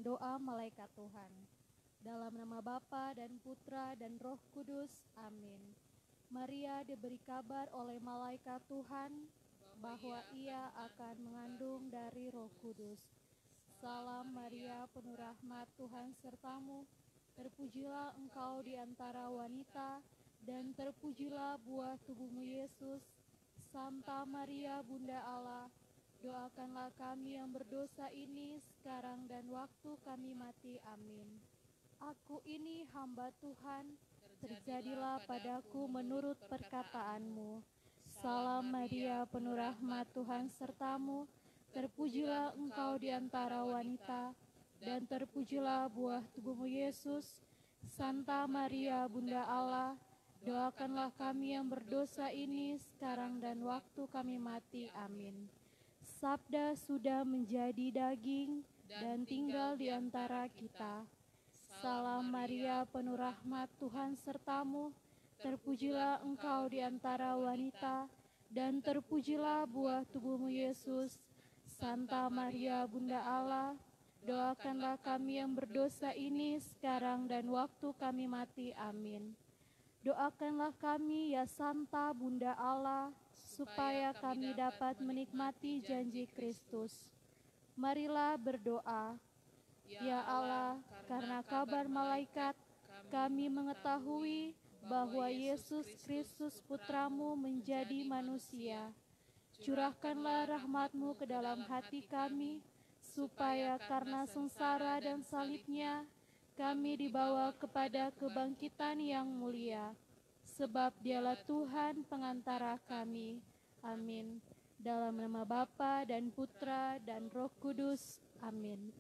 dengan doa malaikat Tuhan. Dalam nama Bapa dan Putra dan Roh Kudus. Amin. Maria diberi kabar oleh malaikat Tuhan bahwa ia akan mengandung dari Roh Kudus. Salam Maria, penuh rahmat, Tuhan sertamu. Terpujilah engkau di antara wanita, dan terpujilah buah tubuhmu Yesus. Santa Maria, Bunda Allah, doakanlah kami yang berdosa ini sekarang dan waktu kami mati. Amin. Aku ini hamba Tuhan, terjadilah padaku menurut perkataanmu. Salam Maria, penuh rahmat, Tuhan sertamu. Terpujilah engkau di antara wanita, dan terpujilah buah tubuhmu Yesus. Santa Maria, Bunda Allah, doakanlah kami yang berdosa ini sekarang dan waktu kami mati. Amin. Sabda sudah menjadi daging dan tinggal di antara kita. Salam Maria, penuh rahmat, Tuhan sertamu. Terpujilah engkau di antara wanita, dan terpujilah buah tubuhmu Yesus. Santa Maria, Bunda Allah, doakanlah kami yang berdosa ini sekarang dan waktu kami mati. Amin. Doakanlah kami, ya Santa Bunda Allah, supaya kami dapat menikmati janji Kristus. Marilah berdoa. Ya Allah, karena kabar malaikat, kami mengetahui bahwa Yesus Kristus Putramu menjadi manusia. Curahkanlah rahmat-Mu ke dalam hati kami, supaya karena sengsara dan salibnya, kami dibawa kepada kebangkitan yang mulia. Sebab Dialah Tuhan pengantara kami. Amin. Dalam nama Bapa dan Putra dan Roh Kudus. Amin.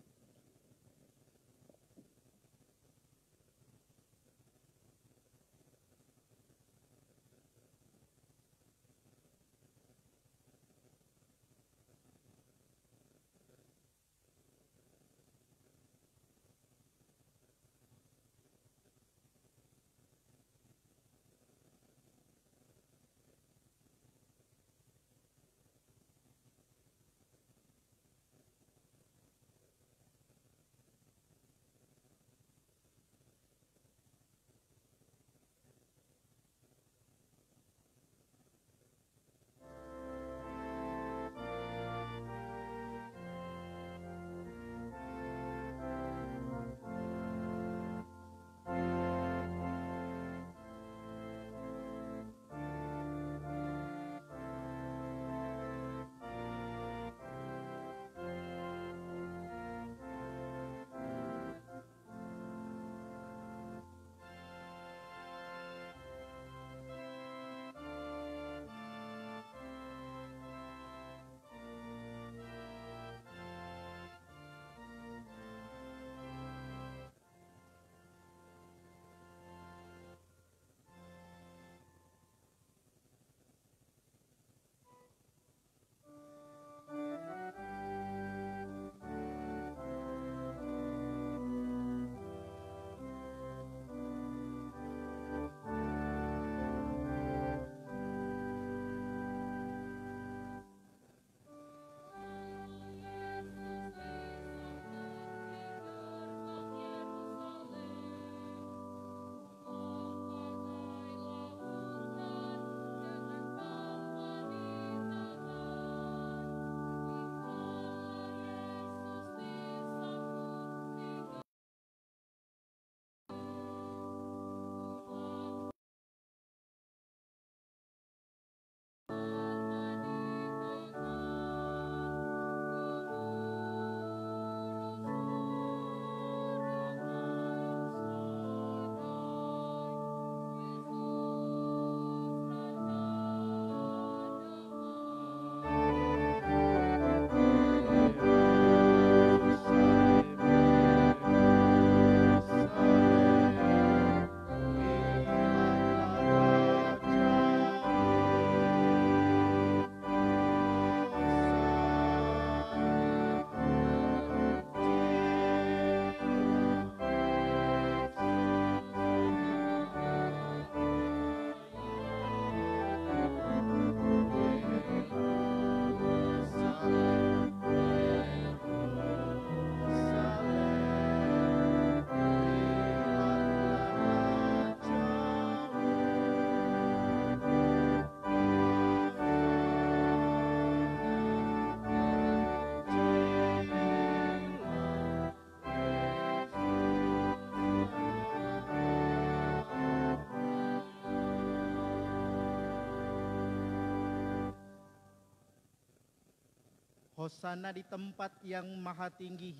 Hosana di tempat yang maha tinggi.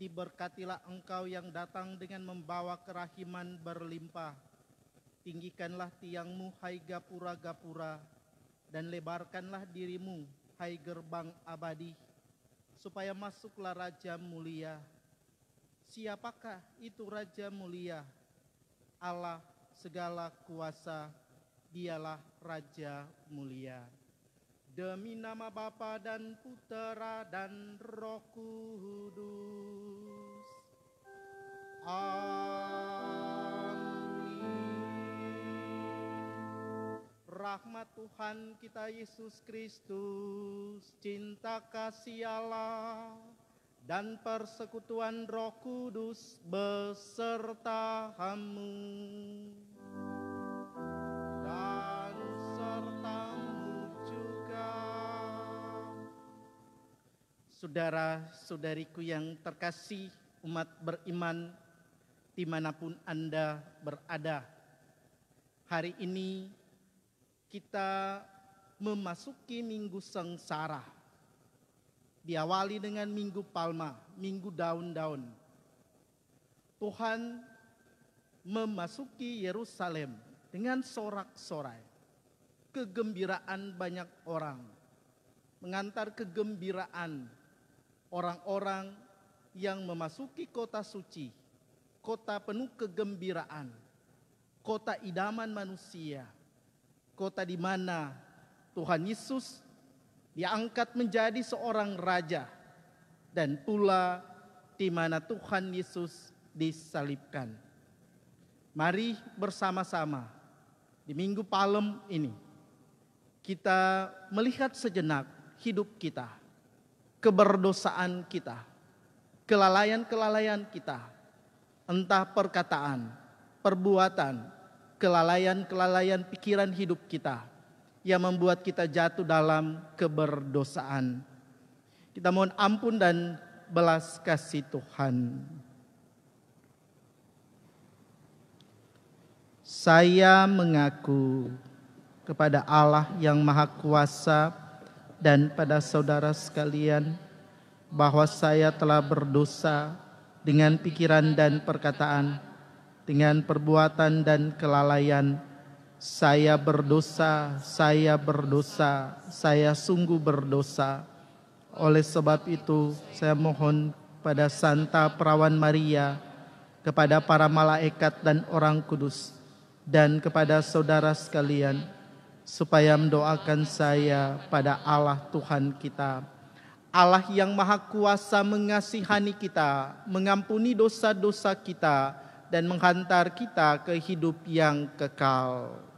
Diberkatilah engkau yang datang dengan membawa kerahiman berlimpah. Tinggikanlah tiangmu, hai gapura-gapura, dan lebarkanlah dirimu, hai gerbang abadi, supaya masuklah Raja mulia. Siapakah itu Raja mulia? Allah segala kuasa, dialah Raja mulia. Demi nama Bapa dan Putera dan Roh Kudus. Amin. Rahmat Tuhan kita Yesus Kristus, cinta kasih Allah, dan persekutuan Roh Kudus beserta kamu. Dan sertamu juga. Saudara-saudariku yang terkasih, umat beriman dimanapun Anda berada. Hari ini kita memasuki Minggu Sengsara. Diawali dengan Minggu Palma, Minggu Daun-Daun. Tuhan memasuki Yerusalem dengan sorak-sorai. Kegembiraan banyak orang. Mengantar kegembiraan orang-orang yang memasuki kota suci. Kota penuh kegembiraan. Kota idaman manusia. Kota di mana Tuhan Yesus diangkat menjadi seorang raja, dan pula di mana Tuhan Yesus disalibkan. Mari bersama-sama di Minggu Palem ini kita melihat sejenak hidup kita, keberdosaan kita, kelalaian-kelalaian kita, entah perkataan, perbuatan, kelalaian-kelalaian pikiran hidup kita yang membuat kita jatuh dalam keberdosaan. Kita mohon ampun dan belas kasih Tuhan. Saya mengaku kepada Allah yang Maha Kuasa dan pada saudara sekalian bahwa saya telah berdosa dengan pikiran dan perkataan, dengan perbuatan dan kelalaian. Saya berdosa, saya sungguh berdosa. Oleh sebab itu, saya mohon pada Santa Perawan Maria, kepada para malaikat dan orang kudus, dan kepada saudara sekalian, supaya mendoakan saya pada Allah Tuhan kita. Allah yang Maha Kuasa mengasihani kita, mengampuni dosa-dosa kita, dan menghantar kita ke hidup yang kekal.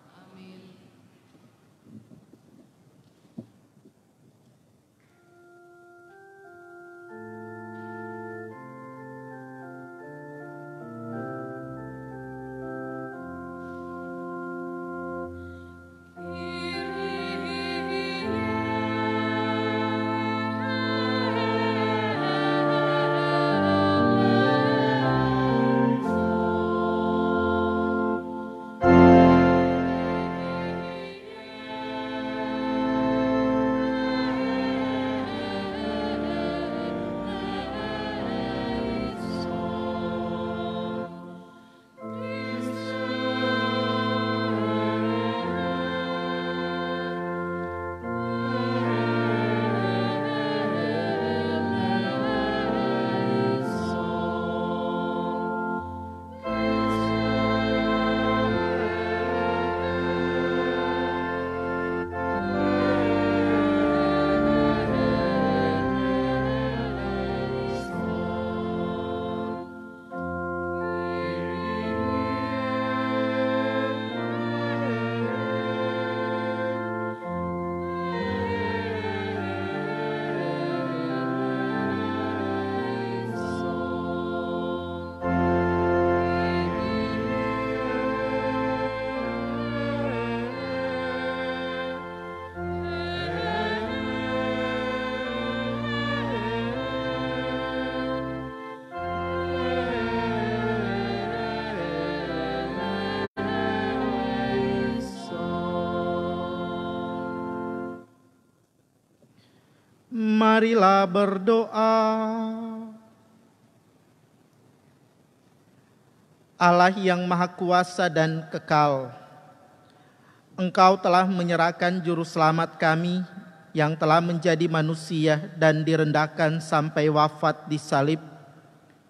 Marilah berdoa. Allah yang Maha Kuasa dan Kekal, Engkau telah menyerahkan Juru Selamat kami yang telah menjadi manusia dan direndahkan sampai wafat di salib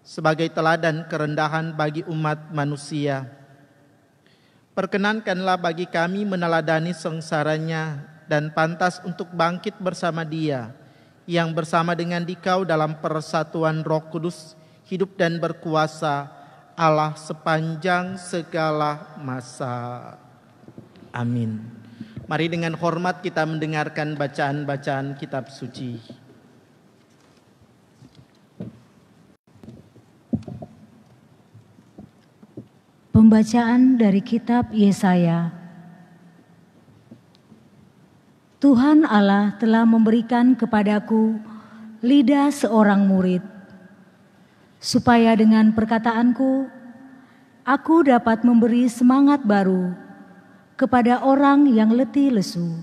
sebagai teladan kerendahan bagi umat manusia. Perkenankanlah bagi kami meneladani sengsaranya dan pantas untuk bangkit bersama Dia yang bersama dengan Dikau dalam persatuan Roh Kudus hidup dan berkuasa Allah sepanjang segala masa. Amin. Mari dengan hormat kita mendengarkan bacaan-bacaan kitab suci. Pembacaan dari kitab Yesaya. Tuhan Allah telah memberikan kepadaku lidah seorang murid, supaya dengan perkataanku, aku dapat memberi semangat baru kepada orang yang letih lesu.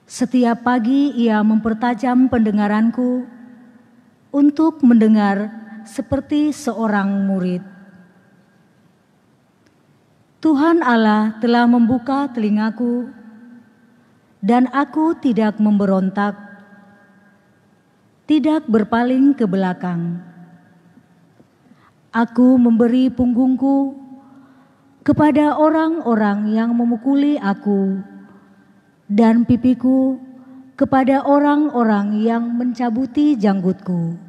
Setiap pagi ia mempertajam pendengaranku untuk mendengar seperti seorang murid. Tuhan Allah telah membuka telingaku, dan aku tidak memberontak, tidak berpaling ke belakang. Aku memberi punggungku kepada orang-orang yang memukuli aku, dan pipiku kepada orang-orang yang mencabuti janggutku.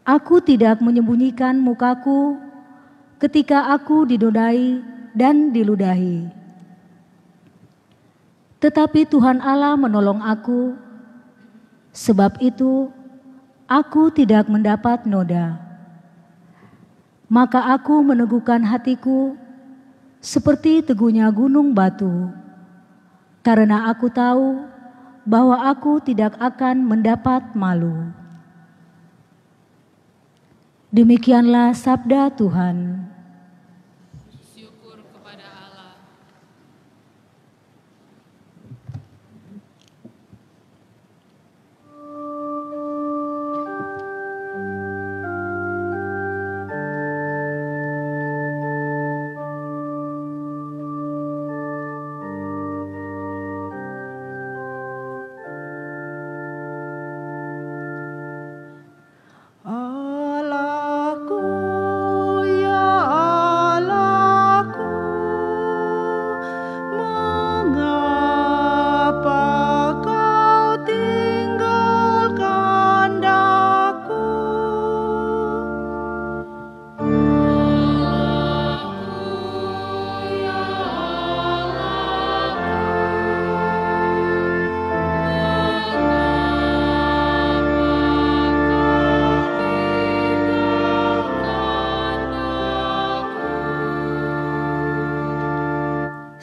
Aku tidak menyembunyikan mukaku ketika aku dinodai dan diludahi. Tetapi Tuhan Allah menolong aku, sebab itu aku tidak mendapat noda. Maka aku meneguhkan hatiku seperti teguhnya gunung batu, karena aku tahu bahwa aku tidak akan mendapat malu. Demikianlah sabda Tuhan. Syukur kepada Allah.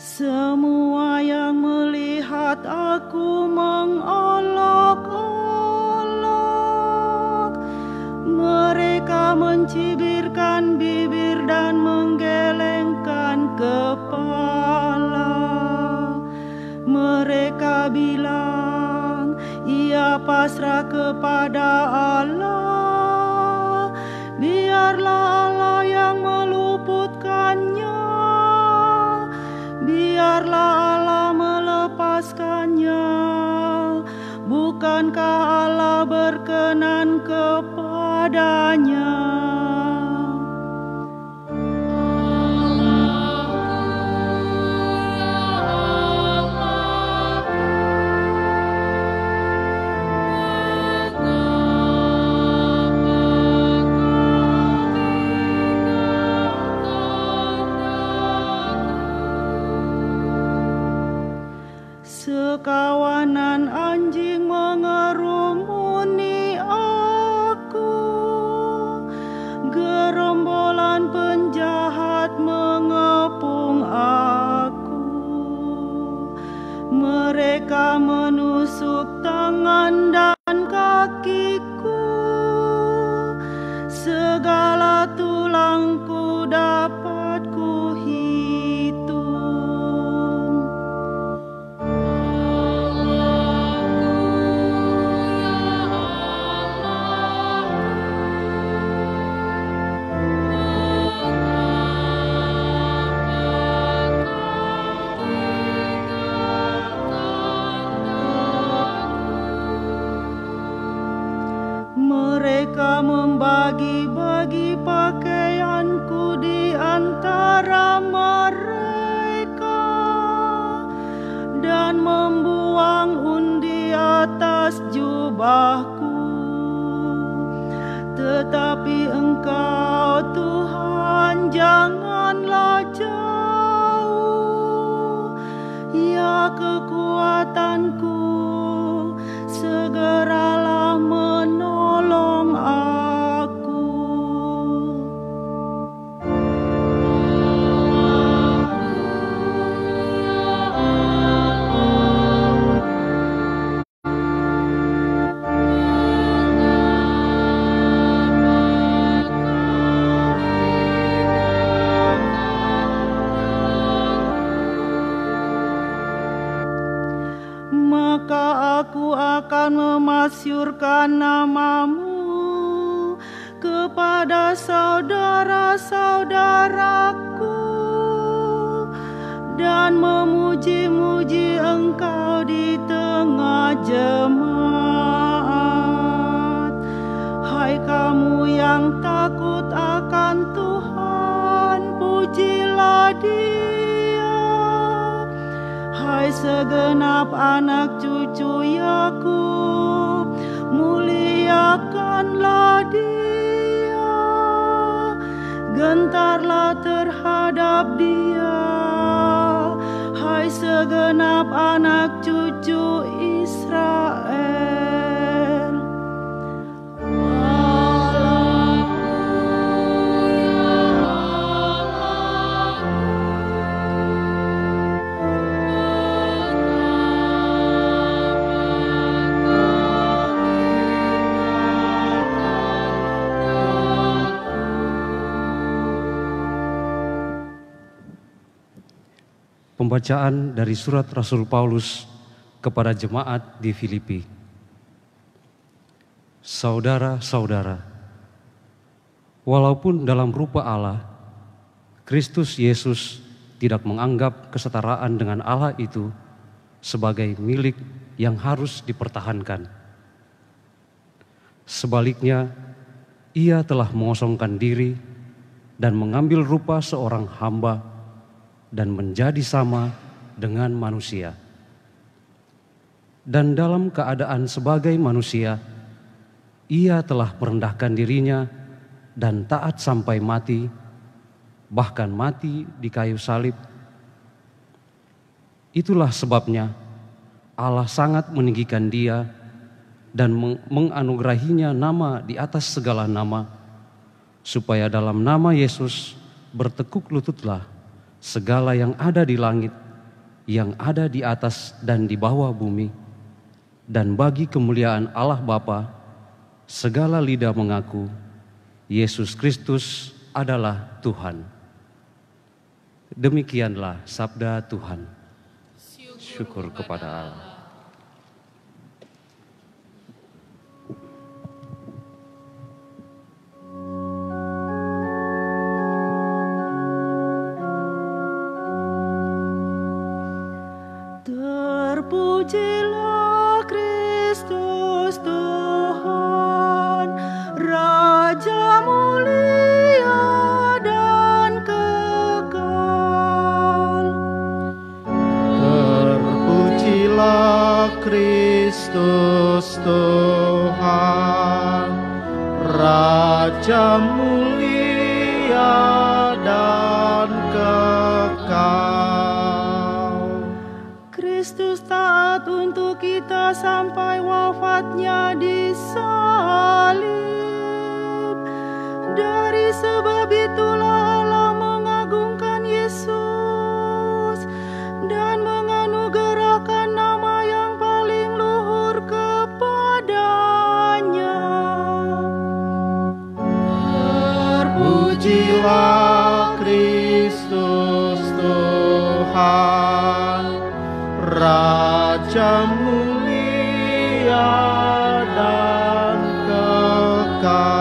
Semua yang melihat aku mengolok-olok, mereka mencibirkan bibir dan menggelengkan kepala. Mereka bilang, ia pasrah kepada Allah, biarlah Allah yang meluputkannya. Biarlah Allah melepaskannya. Bukankah Allah berkenan kepadanya? Sekawanan anjing mengerumuni aku, gerombolan penjahat mengepung aku. Mereka menusuk tangan dan kakiku, segala tulangku dapat kuhitung. membagi-bagi pakaianku di antara mereka dan membuang undi atas jubahku. Tetapi Engkau Tuhan janganlah jauh, ya kekuatanku, segeralah menolong aku. Maka aku akan memasyurkan namamu kepada saudara-saudaraku dan memuji-muji Engkau di tengah jemaat. Hai kamu yang takut akan Tuhan, pujilah Dia. Hai segenap anak cucu Yakub, muliakanlah Dia. Gentarlah terhadap Dia, hai segenap anak cucu Israel. Pembacaan dari surat Rasul Paulus kepada jemaat di Filipi. Saudara-saudara, walaupun dalam rupa Allah, Kristus Yesus tidak menganggap kesetaraan dengan Allah itu sebagai milik yang harus dipertahankan. Sebaliknya, Ia telah mengosongkan diri dan mengambil rupa seorang hamba dan menjadi sama dengan manusia. Dan dalam keadaan sebagai manusia, Ia telah merendahkan dirinya dan taat sampai mati, bahkan mati di kayu salib. Itulah sebabnya Allah sangat meninggikan Dia dan menganugerahinya nama di atas segala nama, supaya dalam nama Yesus bertekuk lututlah segala yang ada di langit, yang ada di atas dan di bawah bumi, dan bagi kemuliaan Allah Bapa, segala lidah mengaku Yesus Kristus adalah Tuhan. Demikianlah sabda Tuhan. Syukur kepada Allah. Terpujilah Kristus Tuhan, Raja mulia dan kekal. Terpujilah Kristus Tuhan, Raja mulia dan kekal. Kristus taat untuk kita sampai wafatnya di salib. Dari sebab itulah Allah mengagungkan Yesus dan menganugerahkan nama yang paling luhur kepadanya. Terpujilah Kristus Tuhan, Raja mulia dan kekal.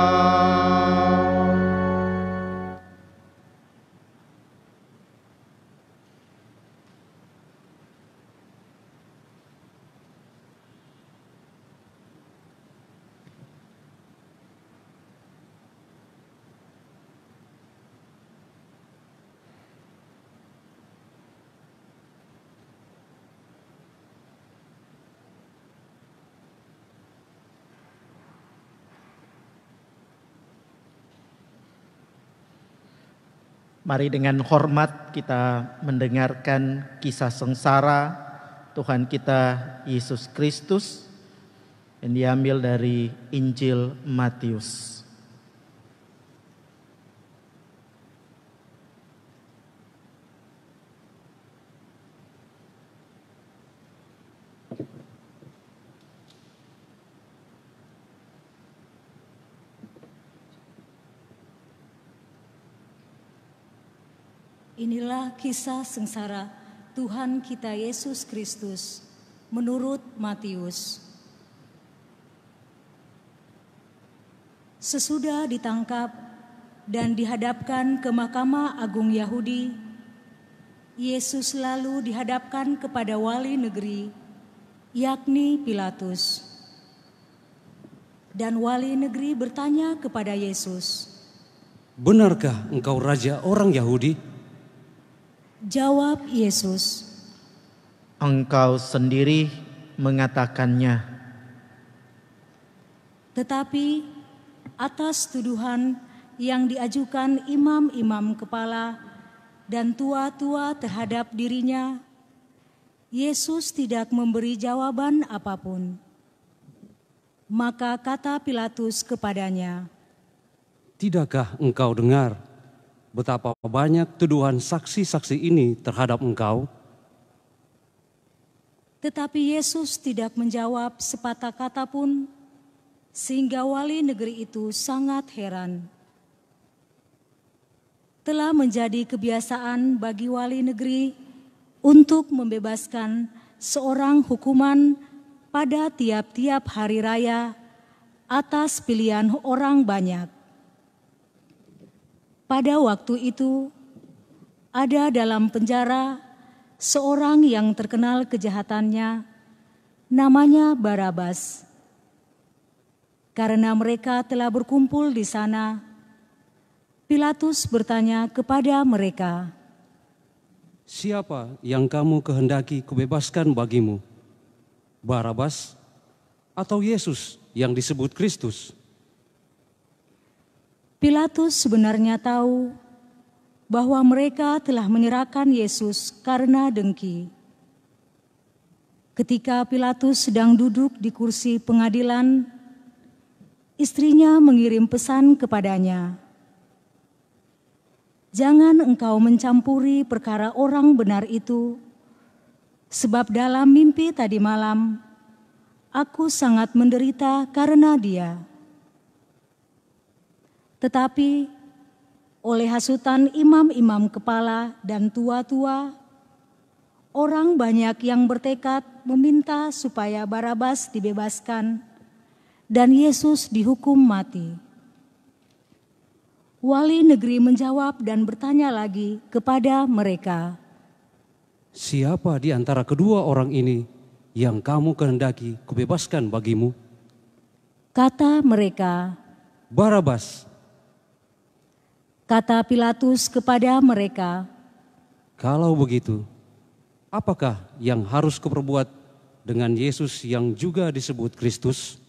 Mari dengan hormat kita mendengarkan kisah sengsara Tuhan kita Yesus Kristus yang diambil dari Injil Matius. Inilah kisah sengsara Tuhan kita Yesus Kristus menurut Matius. Sesudah ditangkap dan dihadapkan ke Mahkamah Agung Yahudi, Yesus lalu dihadapkan kepada wali negeri, yakni Pilatus. Dan wali negeri bertanya kepada Yesus, "Benarkah engkau raja orang Yahudi?" Jawab Yesus, "Engkau sendiri mengatakannya." Tetapi atas tuduhan yang diajukan imam-imam kepala dan tua-tua terhadap dirinya, Yesus tidak memberi jawaban apapun. Maka kata Pilatus kepadanya, "Tidakkah engkau dengar betapa banyak tuduhan saksi-saksi ini terhadap engkau?" Tetapi Yesus tidak menjawab sepatah kata pun, sehingga wali negeri itu sangat heran. Telah menjadi kebiasaan bagi wali negeri untuk membebaskan seorang hukuman pada tiap-tiap hari raya atas pilihan orang banyak. Pada waktu itu, ada dalam penjara seorang yang terkenal kejahatannya, namanya Barabas. Karena mereka telah berkumpul di sana, Pilatus bertanya kepada mereka, "Siapa yang kamu kehendaki kubebaskan bagimu? Barabas atau Yesus yang disebut Kristus?" Pilatus sebenarnya tahu bahwa mereka telah menyerahkan Yesus karena dengki. Ketika Pilatus sedang duduk di kursi pengadilan, istrinya mengirim pesan kepadanya, "Jangan engkau mencampuri perkara orang benar itu, sebab dalam mimpi tadi malam, aku sangat menderita karena dia." Tetapi oleh hasutan imam-imam kepala dan tua-tua, orang banyak yang bertekad meminta supaya Barabas dibebaskan dan Yesus dihukum mati. Wali negeri menjawab dan bertanya lagi kepada mereka, "Siapa di antara kedua orang ini yang kamu kehendaki kubebaskan bagimu?" Kata mereka, "Barabas." Kata Pilatus kepada mereka, "Kalau begitu, apakah yang harus kuperbuat dengan Yesus yang juga disebut Kristus?"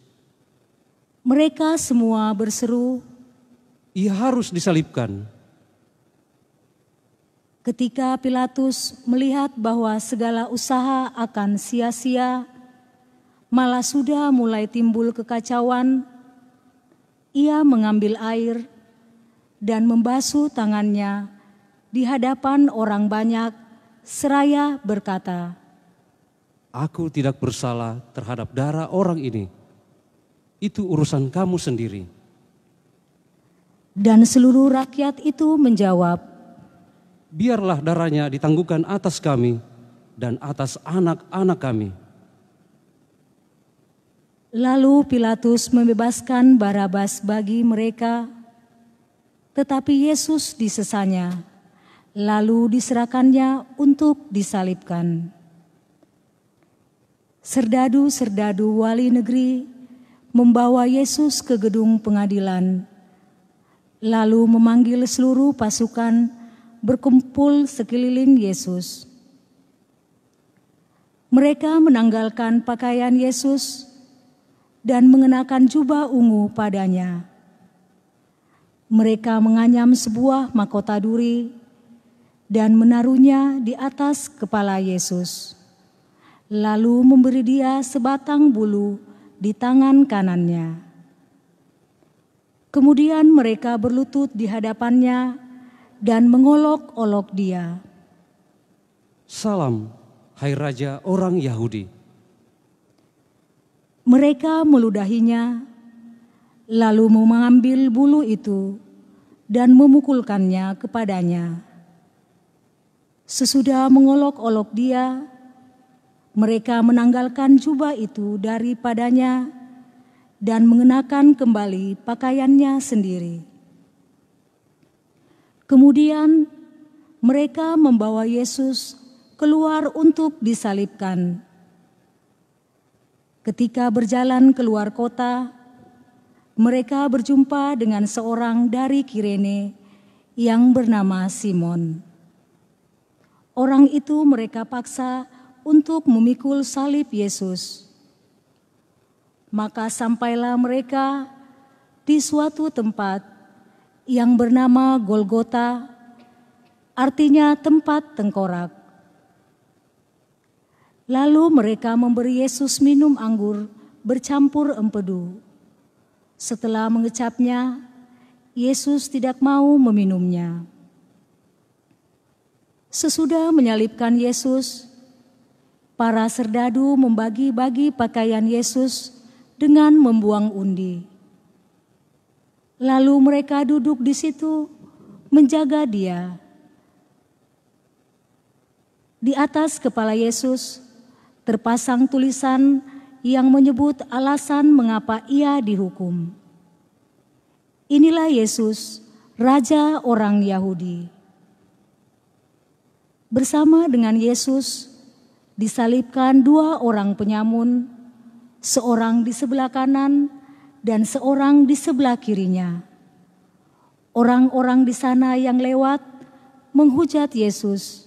Mereka semua berseru, "Ia harus disalibkan." Ketika Pilatus melihat bahwa segala usaha akan sia-sia, malah sudah mulai timbul kekacauan, ia mengambil air dan membasuh tangannya di hadapan orang banyak seraya berkata, "Aku tidak bersalah terhadap darah orang ini. Itu urusan kamu sendiri." Dan seluruh rakyat itu menjawab, "Biarlah darahnya ditangguhkan atas kami dan atas anak-anak kami." Lalu Pilatus membebaskan Barabas bagi mereka, tetapi Yesus disesanya, lalu diserahkannya untuk disalibkan. Serdadu-serdadu wali negeri membawa Yesus ke gedung pengadilan, lalu memanggil seluruh pasukan berkumpul sekeliling Yesus. Mereka menanggalkan pakaian Yesus dan mengenakan jubah ungu padanya. Mereka menganyam sebuah mahkota duri dan menaruhnya di atas kepala Yesus. Lalu memberi dia sebatang bulu di tangan kanannya. Kemudian mereka berlutut di hadapannya dan mengolok-olok dia. Salam, hai Raja orang Yahudi. Mereka meludahinya, lalu mengambil bulu itu dan memukulkannya kepadanya. Sesudah mengolok-olok dia, mereka menanggalkan jubah itu daripadanya dan mengenakan kembali pakaiannya sendiri. Kemudian mereka membawa Yesus keluar untuk disalibkan. Ketika berjalan keluar kota, mereka berjumpa dengan seorang dari Kirene yang bernama Simon. Orang itu mereka paksa untuk memikul salib Yesus. Maka sampailah mereka di suatu tempat yang bernama Golgota, artinya tempat tengkorak. Lalu mereka memberi Yesus minum anggur bercampur empedu. Setelah mengecapnya, Yesus tidak mau meminumnya. Sesudah menyalibkan Yesus, para serdadu membagi-bagi pakaian Yesus dengan membuang undi. Lalu mereka duduk di situ menjaga dia. Di atas kepala Yesus terpasang tulisan yang menyebut alasan mengapa ia dihukum. Inilah Yesus, Raja orang Yahudi. Bersama dengan Yesus disalibkan dua orang penyamun, seorang di sebelah kanan dan seorang di sebelah kirinya. Orang-orang di sana yang lewat menghujat Yesus,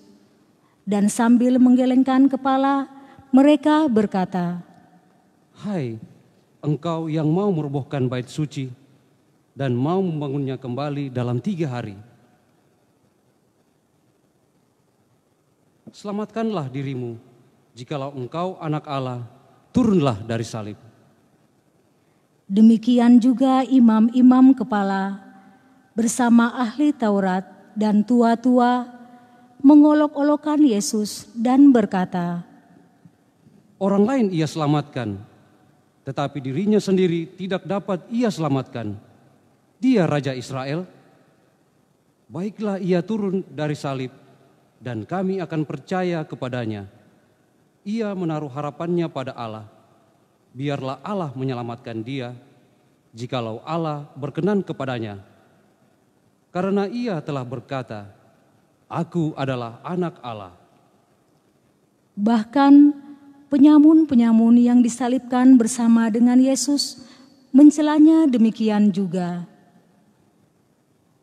dan sambil menggelengkan kepala mereka berkata, Hai, engkau yang mau merobohkan bait suci dan mau membangunnya kembali dalam 3 hari. Selamatkanlah dirimu, jikalau engkau anak Allah, turunlah dari salib. Demikian juga imam-imam kepala bersama ahli Taurat dan tua-tua mengolok-olokkan Yesus dan berkata, Orang lain ia selamatkan, tetapi dirinya sendiri tidak dapat ia selamatkan. Dia Raja Israel. Baiklah ia turun dari salib, dan kami akan percaya kepadanya. Ia menaruh harapannya pada Allah. Biarlah Allah menyelamatkan dia, jikalau Allah berkenan kepadanya. Karena ia telah berkata, Aku adalah anak Allah. Bahkan penyamun-penyamun yang disalibkan bersama dengan Yesus mencelanya demikian juga.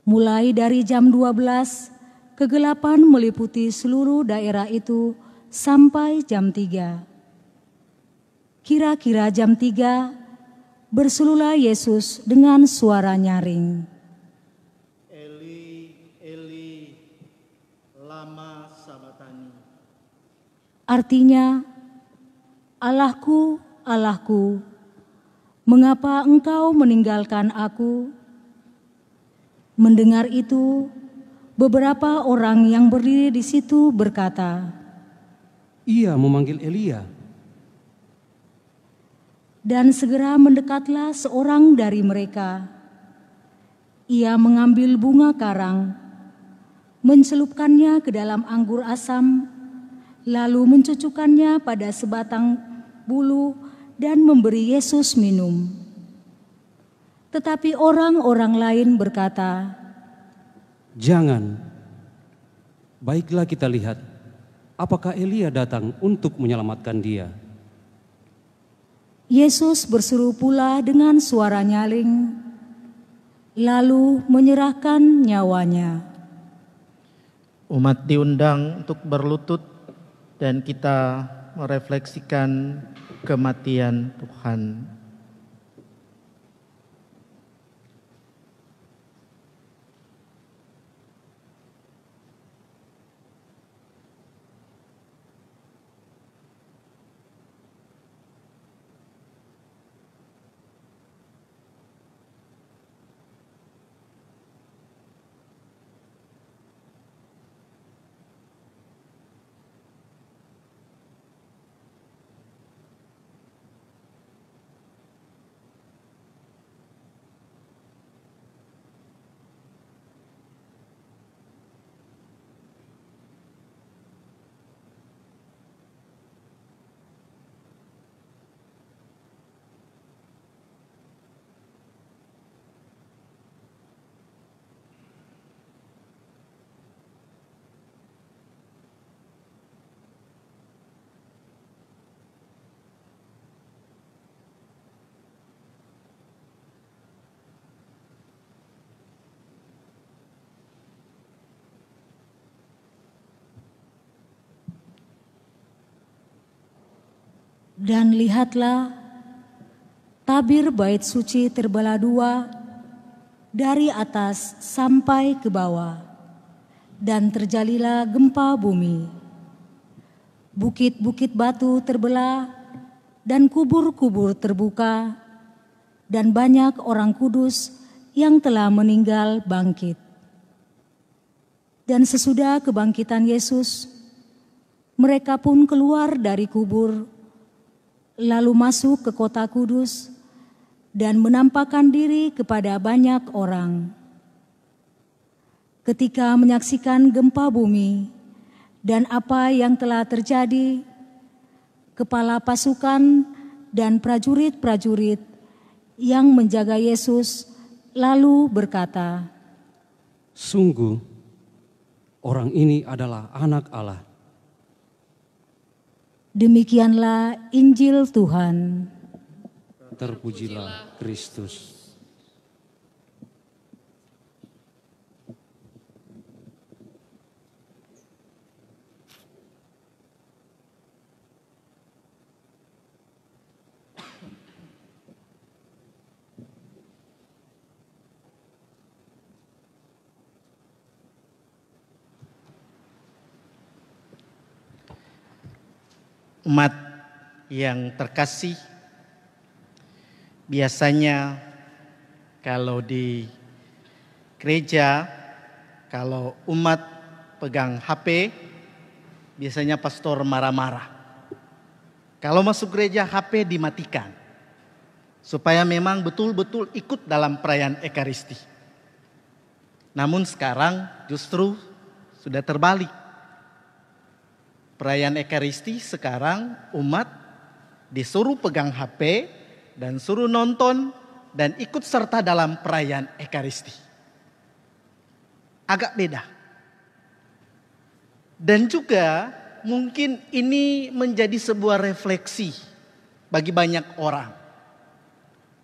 Mulai dari jam 12, kegelapan meliputi seluruh daerah itu sampai jam 3. Kira-kira jam 3, berselulah Yesus dengan suara nyaring. Eli, Eli, lama sabatani. Artinya, Allahku, Allahku, mengapa engkau meninggalkan aku? Mendengar itu, beberapa orang yang berdiri di situ berkata, Ia memanggil Elia. dan segera mendekatlah seorang dari mereka. Ia mengambil bunga karang, mencelupkannya ke dalam anggur asam, lalu mencucukkannya pada sebatang bulu dan memberi Yesus minum. Tetapi orang-orang lain berkata, Jangan. Baiklah kita lihat, apakah Elia datang untuk menyelamatkan dia. Yesus berseru pula dengan suara nyaring, lalu menyerahkan nyawanya. Umat diundang untuk berlutut dan kita merefleksikan kematian Tuhan. Dan lihatlah, tabir bait suci terbelah dua dari atas sampai ke bawah, dan terjadilah gempa bumi. Bukit-bukit batu terbelah dan kubur-kubur terbuka, dan banyak orang kudus yang telah meninggal bangkit. Dan sesudah kebangkitan Yesus, mereka pun keluar dari kubur, lalu masuk ke kota kudus dan menampakkan diri kepada banyak orang. Ketika menyaksikan gempa bumi dan apa yang telah terjadi, kepala pasukan dan prajurit-prajurit yang menjaga Yesus lalu berkata, "Sungguh, orang ini adalah Anak Allah." Demikianlah Injil Tuhan. Terpujilah Kristus. Umat yang terkasih, biasanya kalau di gereja, kalau umat pegang HP, biasanya pastor marah-marah. Kalau masuk gereja, HP dimatikan, supaya memang betul-betul ikut dalam perayaan Ekaristi. Namun sekarang justru sudah terbalik. Perayaan Ekaristi sekarang umat disuruh pegang HP dan suruh nonton dan ikut serta dalam perayaan Ekaristi. Agak beda. Dan juga mungkin ini menjadi sebuah refleksi bagi banyak orang.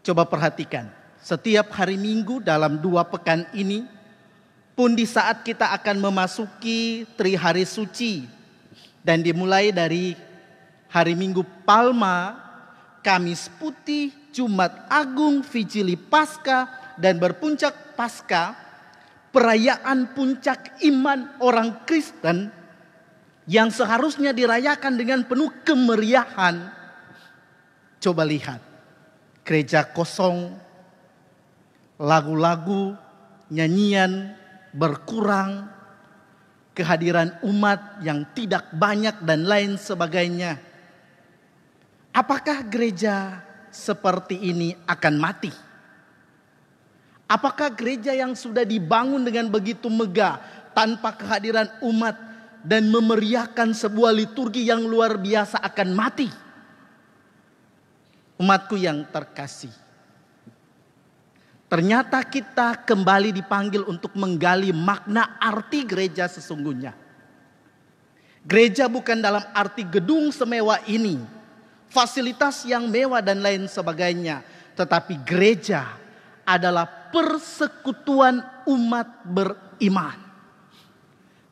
Coba perhatikan, setiap hari Minggu dalam 2 pekan ini, pun di saat kita akan memasuki Trihari Suci, dan dimulai dari hari Minggu Palma, Kamis Putih, Jumat Agung, Vigili Paskah, dan berpuncak Paskah, perayaan puncak iman orang Kristen yang seharusnya dirayakan dengan penuh kemeriahan. Coba lihat, gereja kosong, lagu-lagu, nyanyian berkurang, kehadiran umat yang tidak banyak dan lain sebagainya. Apakah gereja seperti ini akan mati? Apakah gereja yang sudah dibangun dengan begitu megah tanpa kehadiran umat dan memeriahkan sebuah liturgi yang luar biasa akan mati? Umatku yang terkasih, ternyata kita kembali dipanggil untuk menggali makna arti gereja sesungguhnya. Gereja bukan dalam arti gedung semewah ini, fasilitas yang mewah dan lain sebagainya. Tetapi gereja adalah persekutuan umat beriman.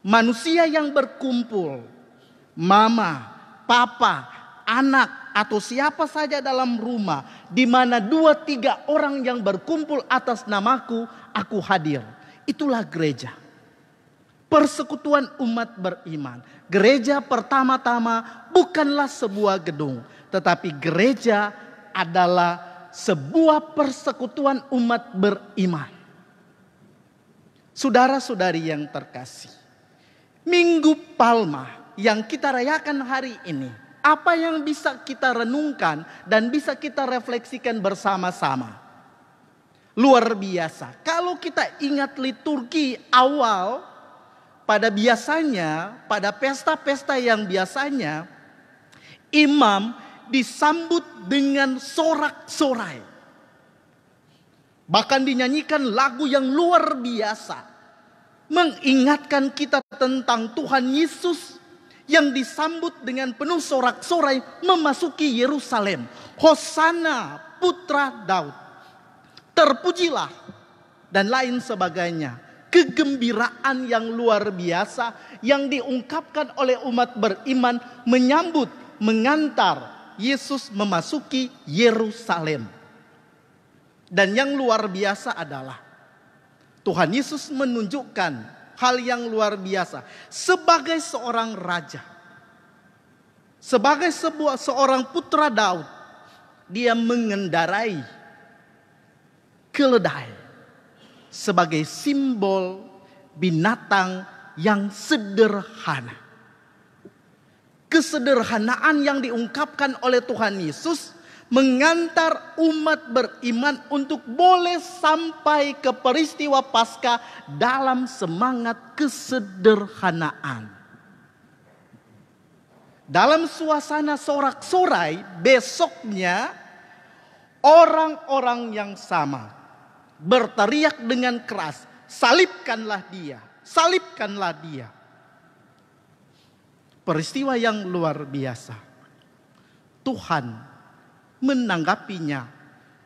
Manusia yang berkumpul, mama, papa, anak, atau siapa saja dalam rumah, di mana 2-3 orang yang berkumpul atas namaku, aku hadir. Itulah gereja. Persekutuan umat beriman. Gereja pertama-tama bukanlah sebuah gedung, tetapi gereja adalah sebuah persekutuan umat beriman. Saudara-saudari yang terkasih, Minggu Palma yang kita rayakan hari ini, apa yang bisa kita renungkan dan bisa kita refleksikan bersama-sama? Luar biasa. Kalau kita ingat liturgi awal, pada pesta-pesta yang biasanya, imam disambut dengan sorak-sorai. Bahkan dinyanyikan lagu yang luar biasa, mengingatkan kita tentang Tuhan Yesus yang disambut dengan penuh sorak-sorai memasuki Yerusalem. Hosana putra Daud, terpujilah, dan lain sebagainya. Kegembiraan yang luar biasa yang diungkapkan oleh umat beriman menyambut, mengantar Yesus memasuki Yerusalem. Dan yang luar biasa adalah Tuhan Yesus menunjukkan hal yang luar biasa sebagai seorang raja. Sebagai seorang putra Daud, dia mengendarai keledai sebagai simbol binatang yang sederhana. Kesederhanaan yang diungkapkan oleh Tuhan Yesus mengantar umat beriman untuk boleh sampai ke peristiwa Paskah dalam semangat kesederhanaan. Dalam suasana sorak-sorai, besoknya orang-orang yang sama berteriak dengan keras, "Salibkanlah dia, salibkanlah dia." Peristiwa yang luar biasa. Tuhan menanggapinya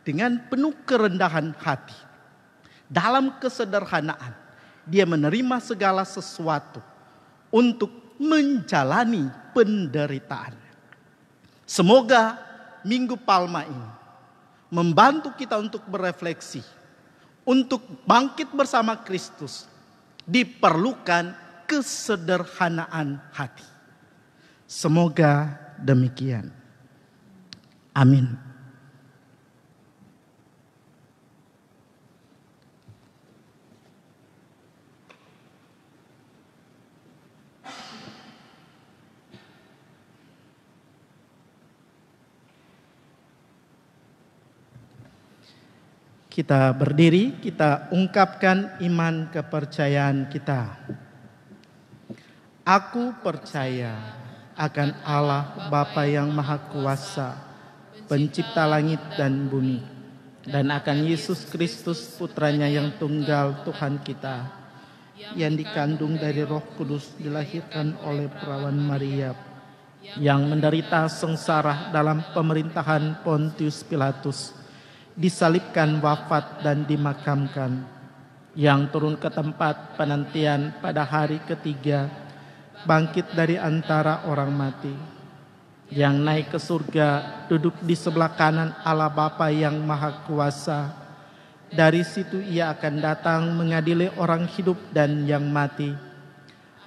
dengan penuh kerendahan hati. Dalam kesederhanaan, dia menerima segala sesuatu untuk menjalani penderitaan. Semoga Minggu Palma ini membantu kita untuk berefleksi, untuk bangkit bersama Kristus. Diperlukan kesederhanaan hati. Semoga demikian. Amin. Kita berdiri, kita ungkapkan iman kepercayaan kita. Aku percaya akan Allah Bapa yang Maha Kuasa, pencipta langit dan bumi, dan akan Yesus Kristus putranya yang tunggal Tuhan kita, yang dikandung dari Roh Kudus, dilahirkan oleh perawan Maria, yang menderita sengsara dalam pemerintahan Pontius Pilatus, disalibkan, wafat dan dimakamkan, yang turun ke tempat penantian pada hari ketiga, bangkit dari antara orang mati, yang naik ke surga, duduk di sebelah kanan Allah Bapa yang Maha Kuasa. Dari situ ia akan datang mengadili orang hidup dan yang mati.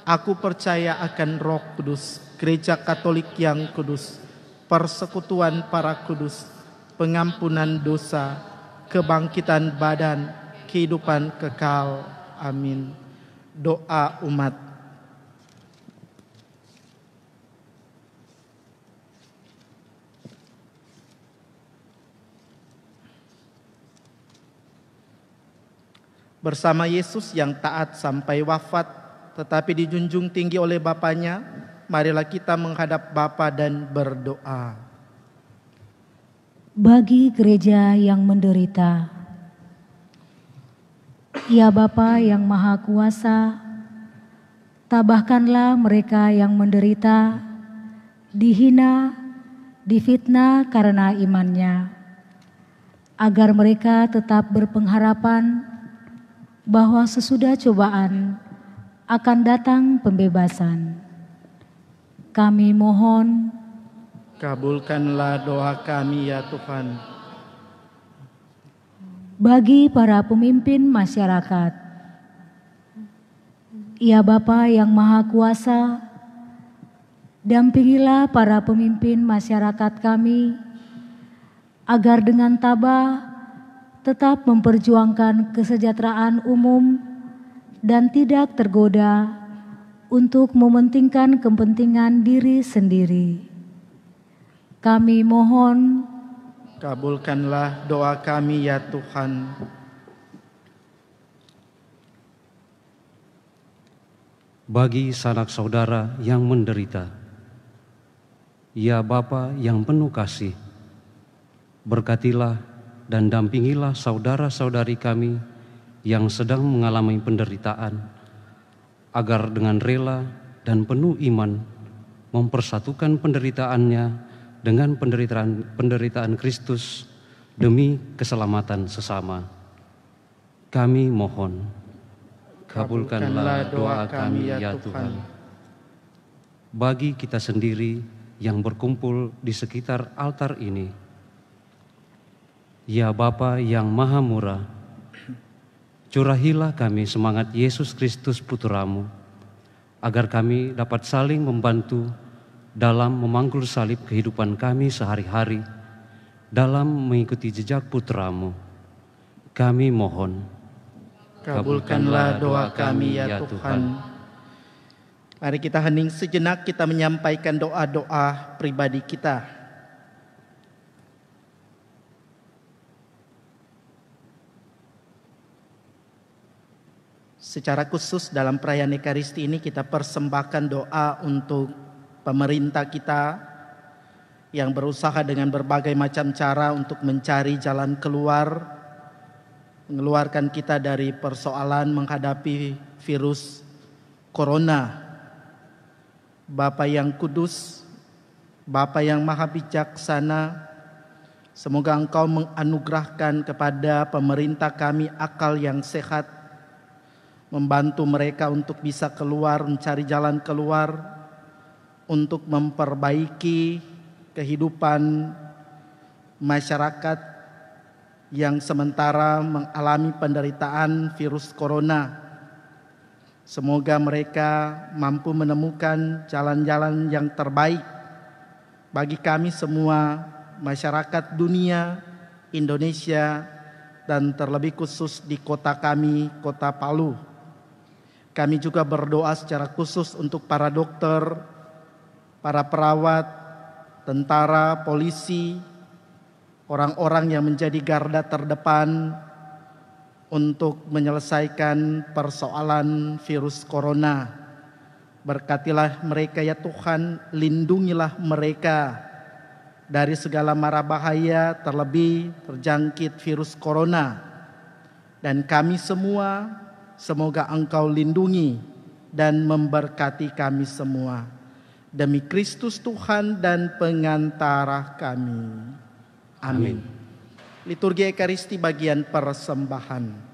Aku percaya akan Roh Kudus, Gereja Katolik yang kudus, persekutuan para kudus, pengampunan dosa, kebangkitan badan, kehidupan kekal. Amin. Doa umat. Bersama Yesus yang taat sampai wafat, tetapi dijunjung tinggi oleh Bapanya, marilah kita menghadap Bapa dan berdoa. Bagi gereja yang menderita, ya Bapa yang Maha Kuasa, tabahkanlah mereka yang menderita, dihina, difitnah karena imannya, agar mereka tetap berpengharapan bahwa sesudah cobaan akan datang pembebasan. Kami mohon, kabulkanlah doa kami ya Tuhan. Bagi para pemimpin masyarakat, ya Bapa yang Maha Kuasa, dampingilah para pemimpin masyarakat kami agar dengan tabah tetap memperjuangkan kesejahteraan umum dan tidak tergoda untuk mementingkan kepentingan diri sendiri. Kami mohon, kabulkanlah doa kami ya Tuhan. Bagi sanak saudara yang menderita, ya Bapa yang penuh kasih, berkatilah dan dampingilah saudara-saudari kami yang sedang mengalami penderitaan, agar dengan rela dan penuh iman mempersatukan penderitaannya dengan penderitaan Kristus demi keselamatan sesama. Kami mohon, kabulkanlah doa kami ya Tuhan. Bagi kita sendiri yang berkumpul di sekitar altar ini. Ya Bapa yang Maha Murah, curahilah kami semangat Yesus Kristus Putramu, agar kami dapat saling membantu dalam memanggul salib kehidupan kami sehari-hari, dalam mengikuti jejak Putramu. Kami mohon, kabulkanlah doa kami ya Tuhan. Mari kita hening sejenak, kita menyampaikan doa-doa pribadi kita. Secara khusus dalam perayaan Ekaristi ini kita persembahkan doa untuk pemerintah kita yang berusaha dengan berbagai macam cara untuk mencari jalan keluar, mengeluarkan kita dari persoalan menghadapi virus corona. Bapa yang kudus, Bapa yang maha bijaksana, semoga Engkau menganugerahkan kepada pemerintah kami akal yang sehat, membantu mereka untuk bisa keluar, mencari jalan keluar, untuk memperbaiki kehidupan masyarakat yang sementara mengalami penderitaan virus corona. Semoga mereka mampu menemukan jalan-jalan yang terbaik bagi kami semua, masyarakat dunia, Indonesia, dan terlebih khusus di kota kami, kota Palu. Kami juga berdoa secara khusus untuk para dokter, para perawat, tentara, polisi, orang-orang yang menjadi garda terdepan untuk menyelesaikan persoalan virus corona. Berkatilah mereka ya Tuhan, lindungilah mereka dari segala mara bahaya, terlebih terjangkit virus corona. Dan kami semua, semoga Engkau lindungi dan memberkati kami semua. Demi Kristus Tuhan dan pengantara kami. Amin. Liturgi Ekaristi bagian persembahan.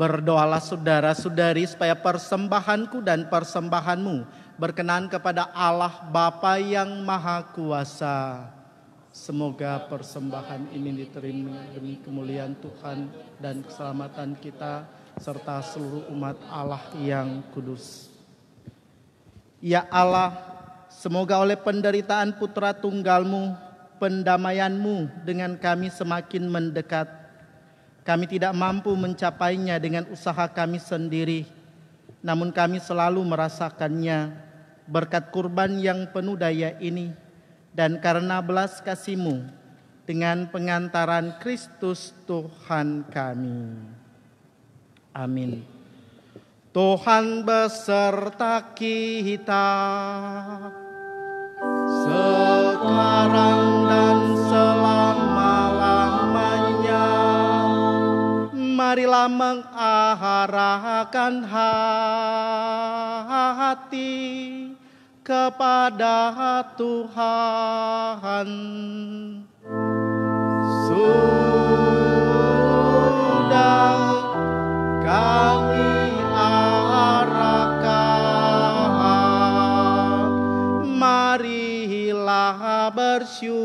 Berdoalah saudara-saudari supaya persembahanku dan persembahanmu berkenan kepada Allah Bapa yang Maha Kuasa. Semoga persembahan ini diterima demi kemuliaan Tuhan dan keselamatan kita serta seluruh umat Allah yang kudus. Ya Allah, semoga oleh penderitaan Putra Tunggal-Mu, pendamaian-Mu dengan kami semakin mendekat. Kami tidak mampu mencapainya dengan usaha kami sendiri, namun kami selalu merasakannya berkat kurban yang penuh daya ini dan karena belas kasih-Mu dengan pengantaran Kristus Tuhan kami. Amin. Tuhan beserta kita sekarang dan selama-lamanya. Marilah mengarahkan hati kepada Tuhan. Sudah kami arahkan, marilah bersyukur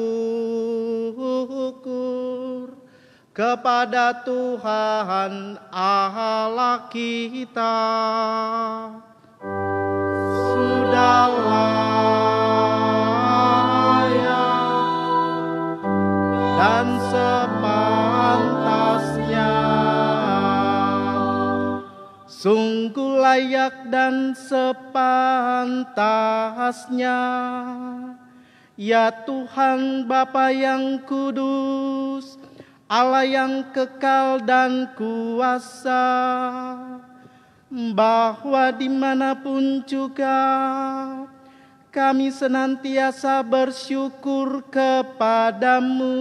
kepada Tuhan Allah kita. Sudah layak dan sepantasnya, sungguh layak dan sepantasnya, ya Tuhan Bapa yang kudus, Allah yang kekal dan kuasa, bahwa dimanapun juga kami senantiasa bersyukur kepadamu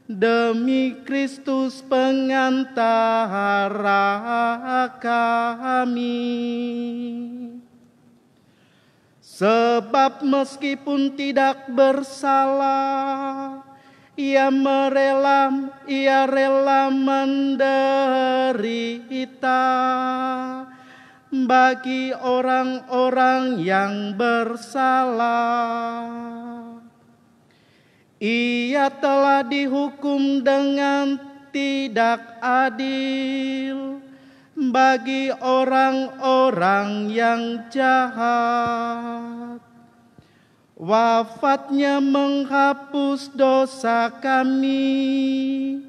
demi Kristus pengantara kami. Sebab meskipun tidak bersalah, Ia rela menderita bagi orang-orang yang bersalah. Ia telah dihukum dengan tidak adil bagi orang-orang yang jahat. Wafatnya menghapus dosa kami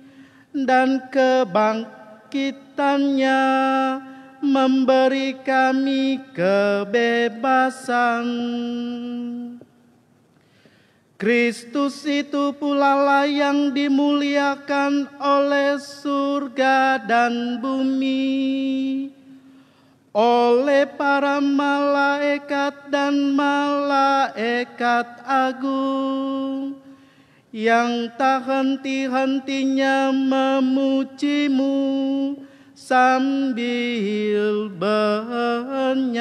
dan kebangkitannya memberi kami kebebasan. Kristus itu pula lah yang dimuliakan oleh surga dan bumi, oleh para malaikat dan malaikat agung yang tak henti-hentinya memuji-Mu sambil bernyanyi.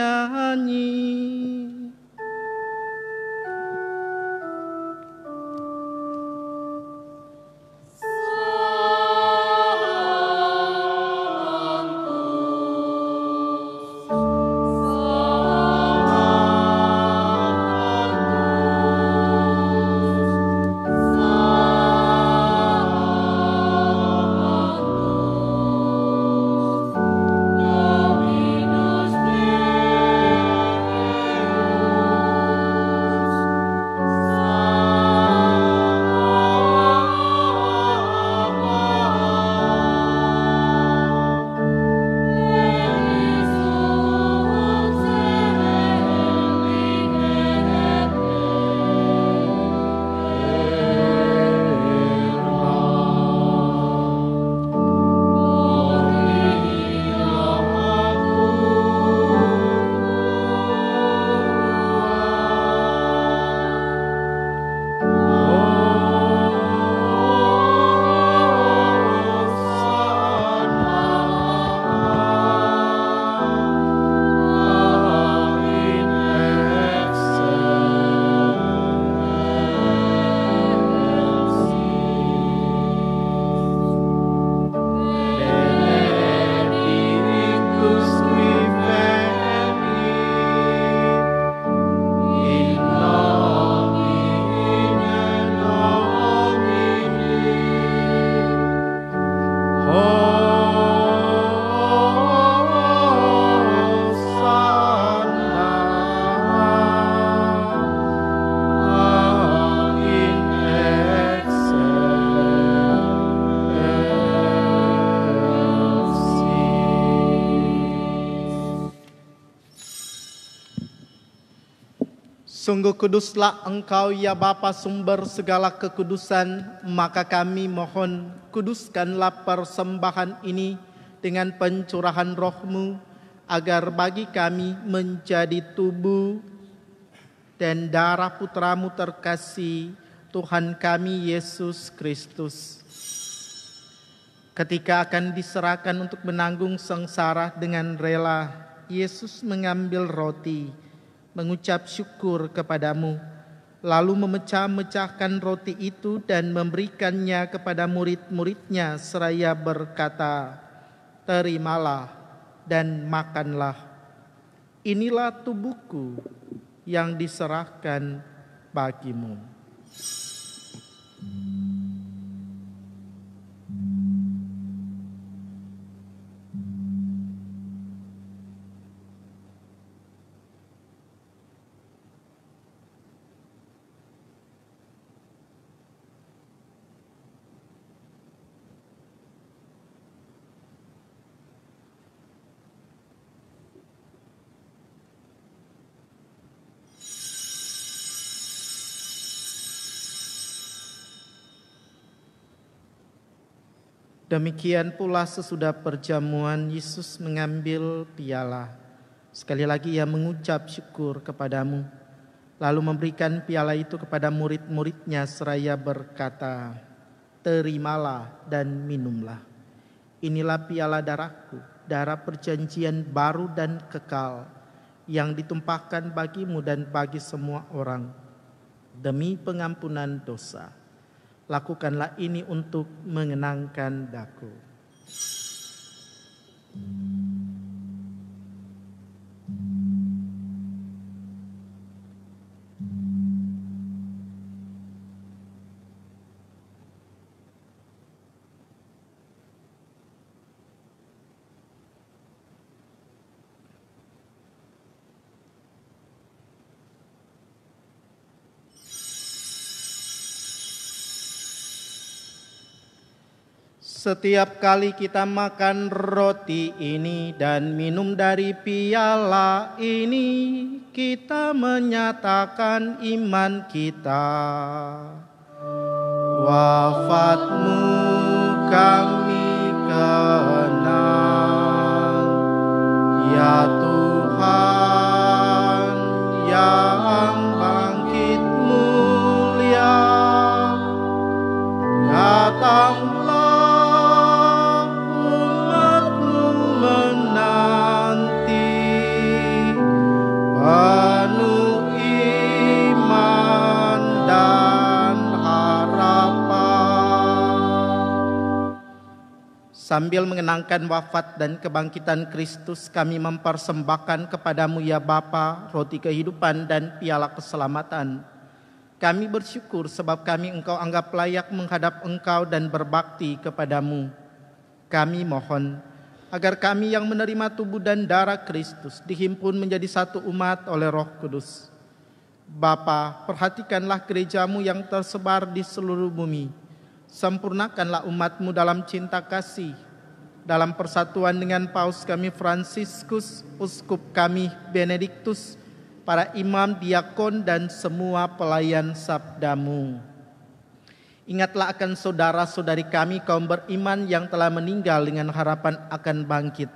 Sungguh kuduslah Engkau ya Bapa sumber segala kekudusan, maka kami mohon kuduskanlah persembahan ini dengan pencurahan roh-Mu, agar bagi kami menjadi tubuh dan darah Putra-Mu terkasih, Tuhan kami Yesus Kristus. Ketika akan diserahkan untuk menanggung sengsara dengan rela, Yesus mengambil roti, mengucap syukur kepadamu, lalu memecah-mecahkan roti itu dan memberikannya kepada murid-muridnya seraya berkata, "Terimalah dan makanlah. Inilah tubuhku yang diserahkan bagimu." Demikian pula sesudah perjamuan, Yesus mengambil piala. Sekali lagi ia mengucap syukur kepadamu, lalu memberikan piala itu kepada murid-muridnya seraya berkata, "Terimalah dan minumlah. Inilah piala darahku, darah perjanjian baru dan kekal, yang ditumpahkan bagimu dan bagi semua orang, demi pengampunan dosa. Lakukanlah ini untuk mengenangkan daku." Setiap kali kita makan roti ini dan minum dari piala ini, kita menyatakan iman kita. Wafat-Mu kami kenang, ya Tuhan yang bangkit mulia. Datanglah penuh iman dan harapan. Sambil mengenangkan wafat dan kebangkitan Kristus, kami mempersembahkan kepadamu ya Bapa roti kehidupan dan piala keselamatan. Kami bersyukur sebab kami Engkau anggap layak menghadap Engkau dan berbakti kepadamu. Kami mohon agar kami yang menerima tubuh dan darah Kristus dihimpun menjadi satu umat oleh Roh Kudus. Bapa, perhatikanlah gereja-Mu yang tersebar di seluruh bumi. Sempurnakanlah umat-Mu dalam cinta kasih, dalam persatuan dengan Paus kami Fransiskus, Uskup kami Benediktus, para imam, diakon, dan semua pelayan sabda-Mu. Ingatlah akan saudara-saudari kami kaum beriman yang telah meninggal dengan harapan akan bangkit.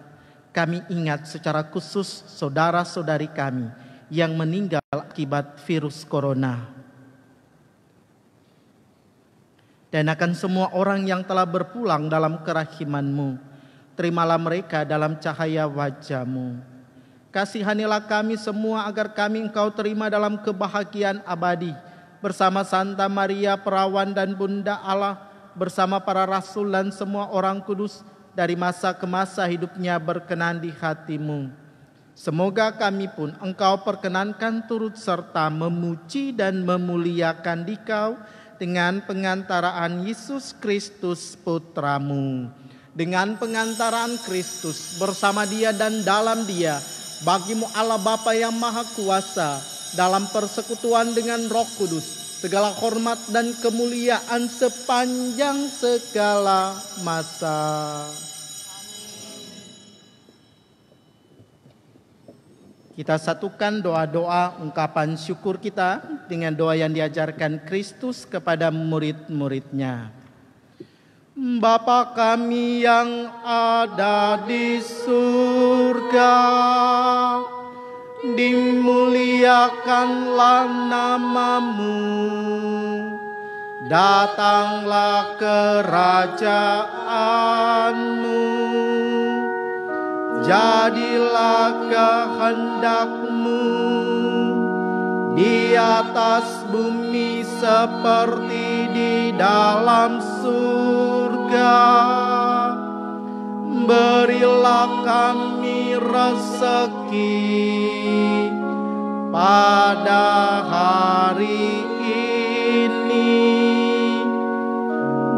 Kami ingat secara khusus saudara-saudari kami yang meninggal akibat virus corona. Dan akan semua orang yang telah berpulang dalam kerahiman-Mu. Terimalah mereka dalam cahaya wajah-Mu. Kasihanilah kami semua agar kami Engkau terima dalam kebahagiaan abadi, bersama Santa Maria Perawan dan Bunda Allah, bersama para rasul dan semua orang kudus, dari masa ke masa hidupnya berkenan di hati-Mu. Semoga kami pun Engkau perkenankan turut serta memuji dan memuliakan Dikau dengan pengantaraan Yesus Kristus Putra-Mu. Dengan pengantaraan Kristus bersama Dia dan dalam Dia, bagi-Mu Allah Bapa yang Maha Kuasa, dalam persekutuan dengan Roh Kudus, segala hormat dan kemuliaan sepanjang segala masa. Kita satukan doa-doa ungkapan syukur kita dengan doa yang diajarkan Kristus kepada murid-muridnya. Bapa kami yang ada di surga, dimuliakanlah namamu, datanglah kerajaanmu, jadilah kehendakmu di atas bumi seperti di dalam surga. Berilah kami rezeki pada hari ini,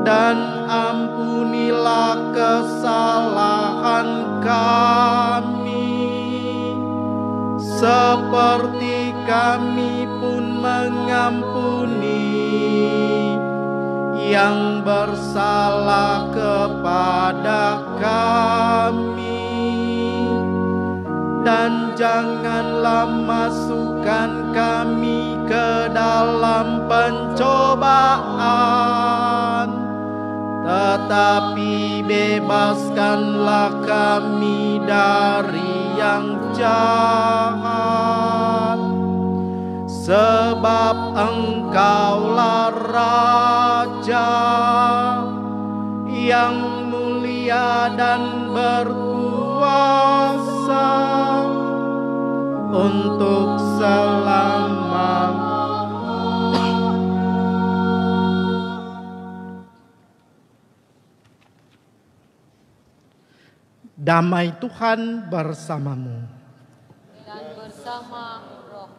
dan ampunilah kesalahan kami seperti kami pun mengampuni yang bersalah kepada kami, dan janganlah masukkan kami ke dalam pencobaan, tetapi bebaskanlah kami dari yang jahat. Sebab Engkaulah Raja yang mulia dan berkuasa untuk selama-lamanya. Damai Tuhan bersamamu. Dan bersama roh.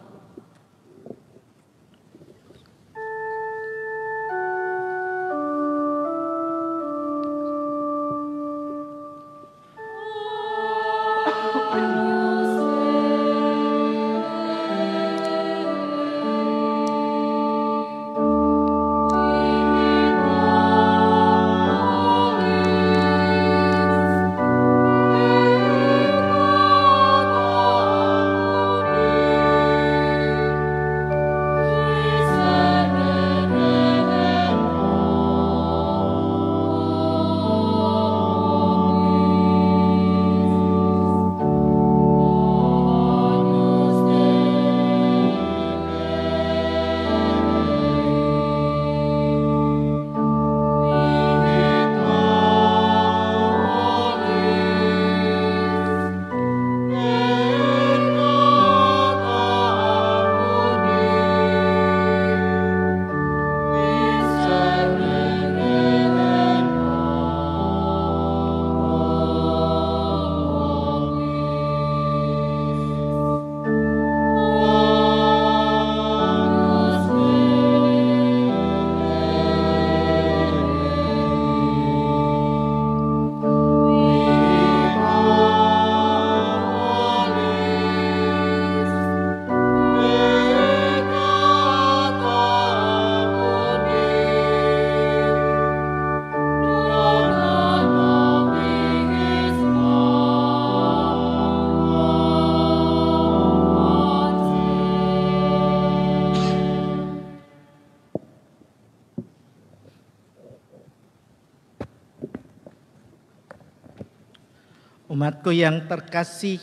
Umatku yang terkasih,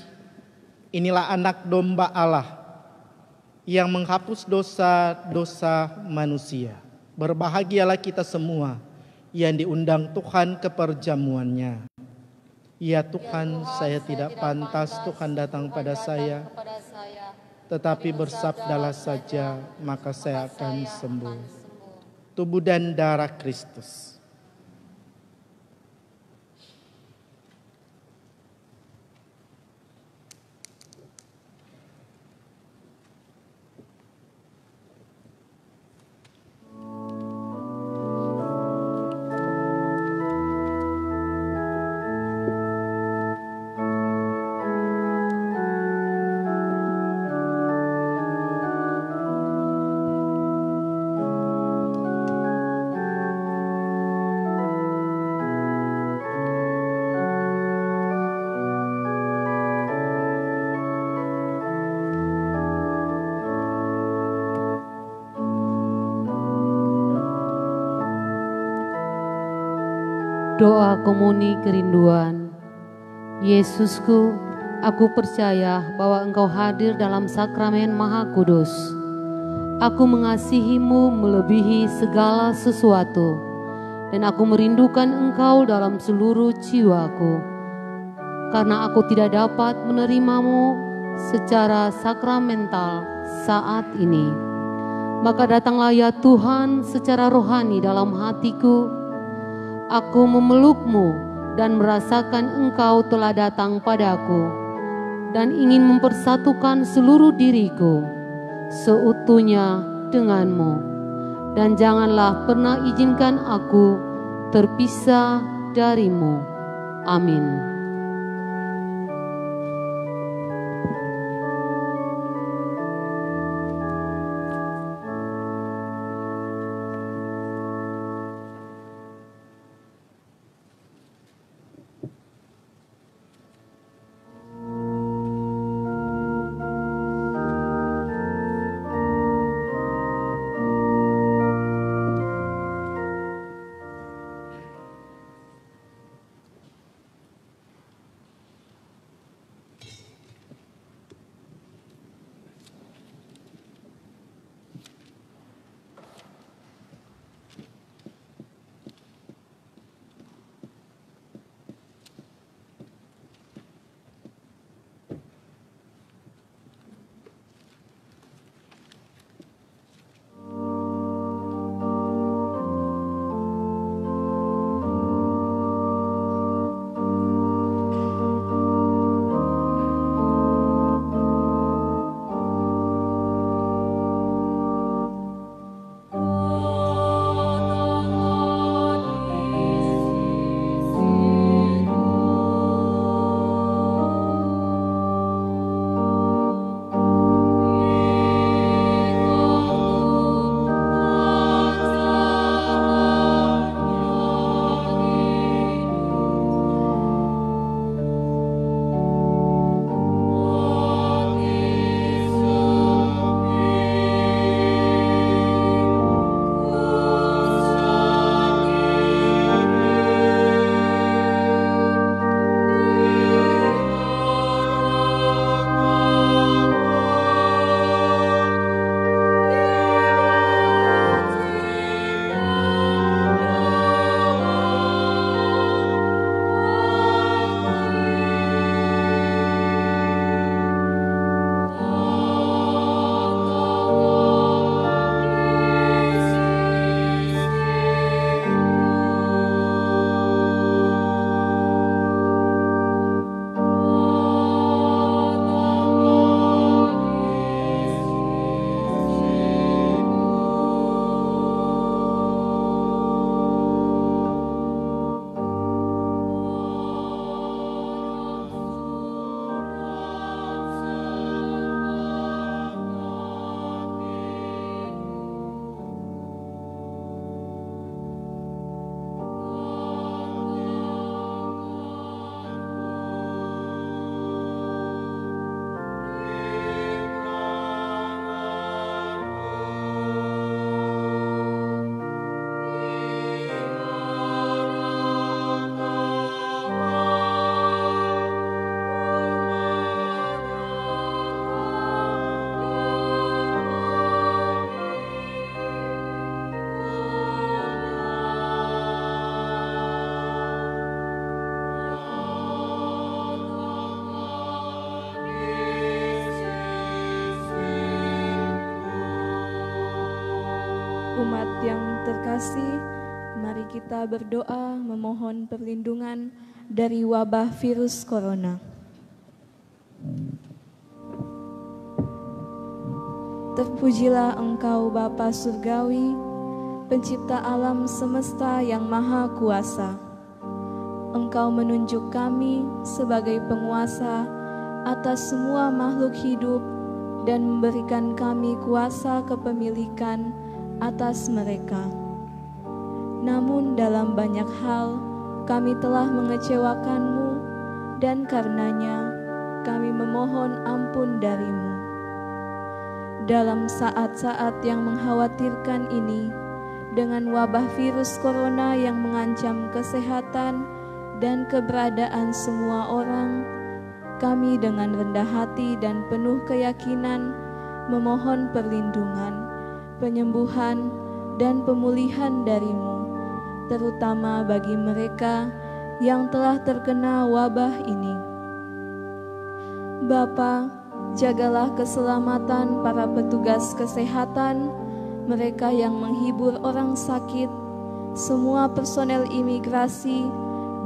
inilah anak domba Allah yang menghapus dosa-dosa manusia. Berbahagialah kita semua yang diundang Tuhan ke perjamuannya. Ya Tuhan, saya tidak pantas Tuhan datang pada saya, tetapi bersabdalah saja, maka saya akan sembuh. Tubuh dan darah Kristus. Doa komuni kerinduan. Yesusku, aku percaya bahwa Engkau hadir dalam sakramen Maha Kudus. Aku mengasihimu melebihi segala sesuatu, dan aku merindukan Engkau dalam seluruh jiwaku. Karena aku tidak dapat menerimamu secara sakramental saat ini, maka datanglah ya Tuhan secara rohani dalam hatiku. Aku memelukmu dan merasakan Engkau telah datang padaku, dan ingin mempersatukan seluruh diriku seutuhnya denganmu. Dan janganlah pernah izinkan aku terpisah darimu. Amin. Umat yang terkasih, mari kita berdoa memohon perlindungan dari wabah virus corona. Terpujilah Engkau Bapa Surgawi, pencipta alam semesta yang maha kuasa. Engkau menunjuk kami sebagai penguasa atas semua makhluk hidup dan memberikan kami kuasa kepemilikan atas mereka. Namun dalam banyak hal kami telah mengecewakan-Mu, dan karenanya kami memohon ampun dari-Mu. Dalam saat-saat yang mengkhawatirkan ini, dengan wabah virus corona yang mengancam kesehatan dan keberadaan semua orang, kami dengan rendah hati dan penuh keyakinan memohon perlindungan, penyembuhan, dan pemulihan dari-Mu, terutama bagi mereka yang telah terkena wabah ini. Bapa, jagalah keselamatan para petugas kesehatan, mereka yang menghibur orang sakit, semua personel imigrasi,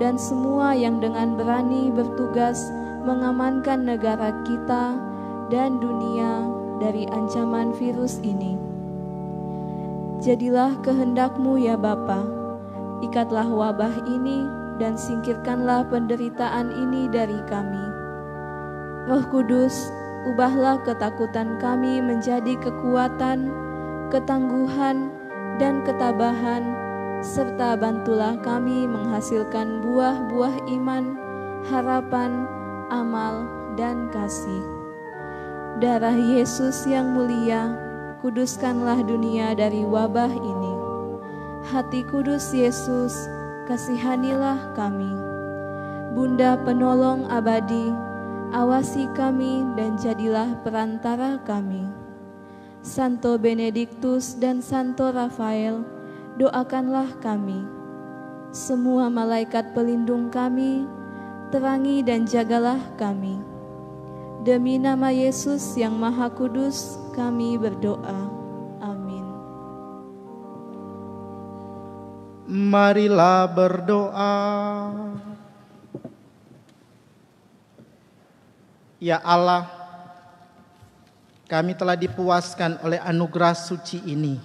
dan semua yang dengan berani bertugas mengamankan negara kita dan dunia dari ancaman virus ini. Jadilah kehendak-Mu ya Bapa, ikatlah wabah ini dan singkirkanlah penderitaan ini dari kami. Roh Kudus, ubahlah ketakutan kami menjadi kekuatan, ketangguhan, dan ketabahan, serta bantulah kami menghasilkan buah-buah iman, harapan, amal, dan kasih. Darah Yesus yang mulia, kuduskanlah dunia dari wabah ini. Hati kudus Yesus, kasihanilah kami. Bunda penolong abadi, awasi kami dan jadilah perantara kami. Santo Benediktus dan Santo Rafael, doakanlah kami. Semua malaikat pelindung kami, terangi dan jagalah kami. Demi nama Yesus yang Maha Kudus, kami berdoa. Amin. Marilah berdoa. Ya Allah, kami telah dipuaskan oleh anugerah suci ini.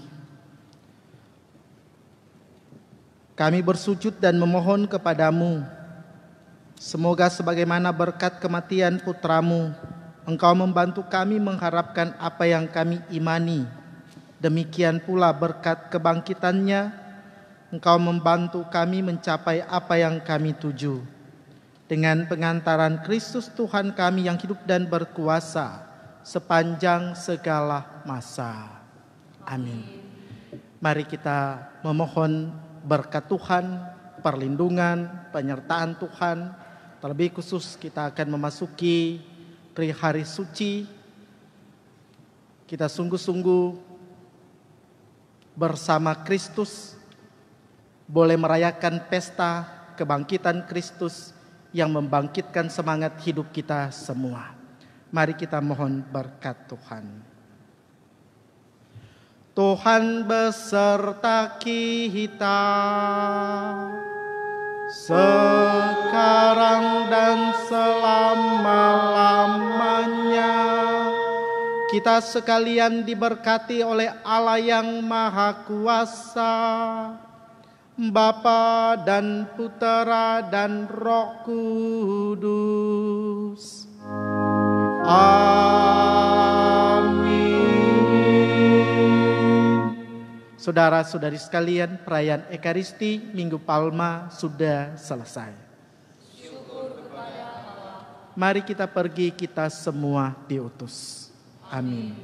Kami bersujud dan memohon kepadamu, semoga sebagaimana berkat kematian putra-Mu, Engkau membantu kami mengharapkan apa yang kami imani. Demikian pula berkat kebangkitannya, Engkau membantu kami mencapai apa yang kami tuju. Dengan pengantaran Kristus Tuhan kami yang hidup dan berkuasa sepanjang segala masa. Amin. Mari kita memohon berkat Tuhan, perlindungan, penyertaan Tuhan. Terlebih khusus kita akan memasuki hari suci. Kita sungguh-sungguh bersama Kristus boleh merayakan pesta kebangkitan Kristus yang membangkitkan semangat hidup kita semua. Mari kita mohon berkat Tuhan. Tuhan beserta kita sekarang dan selama-lamanya. Kita sekalian diberkati oleh Allah yang Maha Kuasa, Bapa dan Putera dan Roh Kudus. Amin. Saudara-saudari sekalian, perayaan Ekaristi Minggu Palma sudah selesai. Syukur kepada Allah. Mari kita pergi, kita semua diutus. Amin.